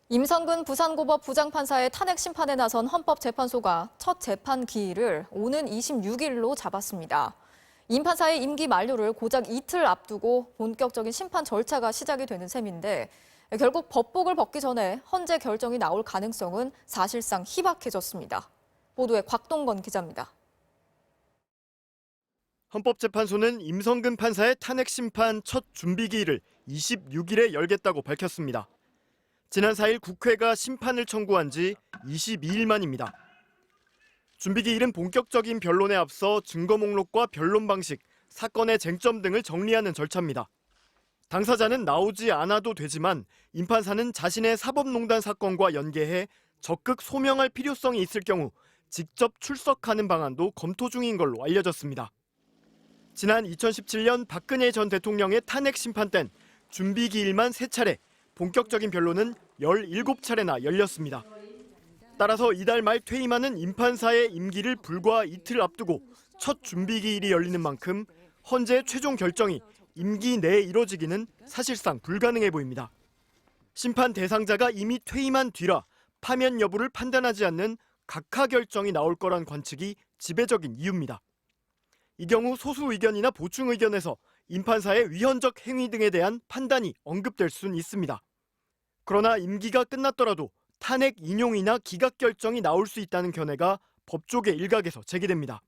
임성근 부산고법 부장판사의 탄핵 심판에 나선 헌법재판소가 첫 재판 기일을 오는 26일로 잡았습니다. 임 판사의 임기 만료를 고작 이틀 앞두고 본격적인 심판 절차가 시작이 되는 셈인데 결국 법복을 벗기 전에 헌재 결정이 나올 가능성은 사실상 희박해졌습니다. 보도에 곽동건 기자입니다. 헌법재판소는 임성근 판사의 탄핵 심판 첫 준비 기일을 26일에 열겠다고 밝혔습니다. 지난 4일 국회가 심판을 청구한 지 22일 만입니다. 준비 기일은 본격적인 변론에 앞서 증거 목록과 변론 방식, 사건의 쟁점 등을 정리하는 절차입니다. 당사자는 나오지 않아도 되지만 임 판사는 자신의 사법농단 사건과 연계해 적극 소명할 필요성이 있을 경우 직접 출석하는 방안도 검토 중인 걸로 알려졌습니다. 지난 2017년 박근혜 전 대통령의 탄핵 심판 땐 준비 기일만 3차례, 본격적인 변론은 17차례나 열렸습니다. 따라서 이달 말 퇴임하는 임 판사의 임기를 불과 이틀 앞두고 첫 준비 기일이 열리는 만큼 헌재의 최종 결정이 임기 내에 이뤄지기는 사실상 불가능해 보입니다. 심판 대상자가 이미 퇴임한 뒤라 파면 여부를 판단하지 않는 각하 결정이 나올 거란 관측이 지배적인 이유입니다. 이 경우 소수 의견이나 보충 의견에서 임 판사의 위헌적 행위 등에 대한 판단이 언급될 수는 있습니다. 그러나 임기가 끝났더라도 탄핵 인용이나 기각 결정이 나올 수 있다는 견해가 법조계 일각에서 제기됩니다.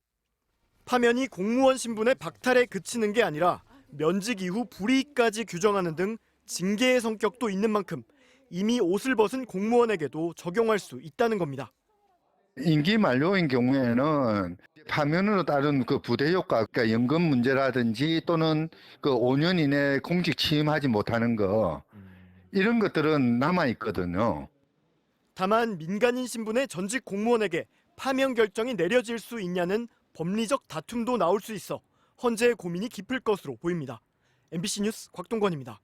파면이 공무원 신분의 박탈에 그치는 게 아니라 면직 이후 불이익까지 규정하는 등 징계의 성격도 있는 만큼 이미 옷을 벗은 공무원에게도 적용할 수 있다는 겁니다. 임기 만료인 경우에는 파면으로 따른 그 부대 효과, 그러니까 연금 문제라든지 또는 그 5년 이내 공직 취임하지 못하는 거 이런 것들은 남아 있거든요. 다만 민간인 신분의 전직 공무원에게 파면 결정이 내려질 수 있냐는 법리적 다툼도 나올 수 있어 헌재의 고민이 깊을 것으로 보입니다. MBC 뉴스 곽동건입니다.